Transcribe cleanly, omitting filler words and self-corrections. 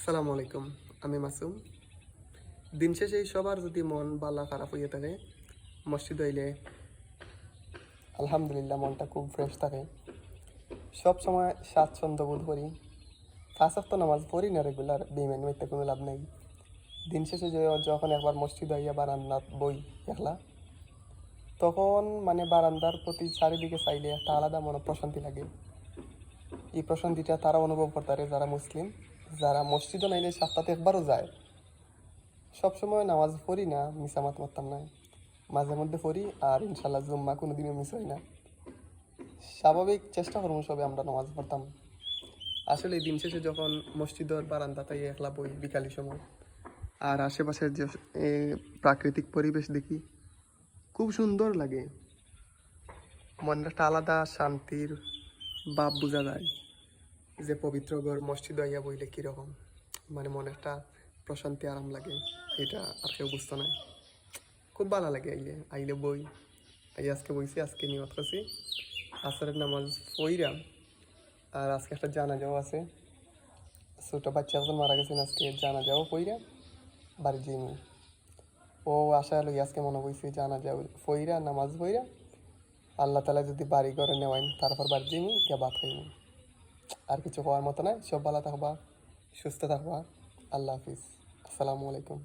আসসালামু আলাইকুম। আমি মাসুম। দিন শেষে সবার যদি মন বালা খারাপ হয়ে থাকে, মসজিদ হইলে আলহামদুলিল্লাহ মনটা খুব ফ্রেশ থাকে। সব সময় স্বাচ্ছন্দ্য বোধ করি। ৫ ওয়াক্ত নামাজ পড়ি না রেগুলার, বেইমানি হইতে কোনো লাভ নাই। দিন শেষে যখন একবার মসজিদ হইয়া বারান্দাত বই একলা, তখন মানে বারান্দার প্রতি চারিদিকে চাইলে একটা আলাদা মনে প্রশান্তি লাগে। এই প্রশান্তিটা তারা অনুভব করতে যারা মুসলিম, যারা মসজিদও নাইলে সপ্তাহে একবারও যায়। সবসময় নামাজ পড়ি না, মিসামাত মারতাম না, মাঝে মধ্যে পড়ি। আর ইনশাল্লাহ জুম্মা কোনো দিনও মিস হয় না। স্বাভাবিক চেষ্টা করবো সবে আমরা নামাজ পড়তাম। আসলে দিন শেষে যখন মসজিদের বারান্দাতে একলা বই বিকালের সময়, আর আশেপাশের যে প্রাকৃতিক পরিবেশ দেখি, খুব সুন্দর লাগে। মনের একটা আলাদা শান্তির ভাব বোঝা যায় যে পবিত্র ঘর মসজিদ হইয়া বইলে কীরকম, মানে মনে একটা প্রশান্তি আরাম লাগে। এটা আর কেউ বুঝতো না। খুব ভালো লাগে আইলে বই। আজকে বইছি, আজকে নিয়ত করছি আসরের নামাজ পইরা। আর আজকে একটা জানাজাও আছে, ছোট বাচ্চা একজন মারা গেছেন, আজকে জানাজাও পইরা বাড়ি যাইনি। ও আশা লই আজকে মনে করছি জানাজা পইরা নামাজ পইরা আল্লাহ তালা যদি বাড়ি ঘরে নেওয়াইন, তারপর বাড়ি যাইনি কে ভাত খাইনি। আর কিছু হওয়ার মতো নাই। সব ভালো থাকবা, সুস্থ থাকবা। আল্লাহ হাফিজ। আসসালামু আলাইকুম।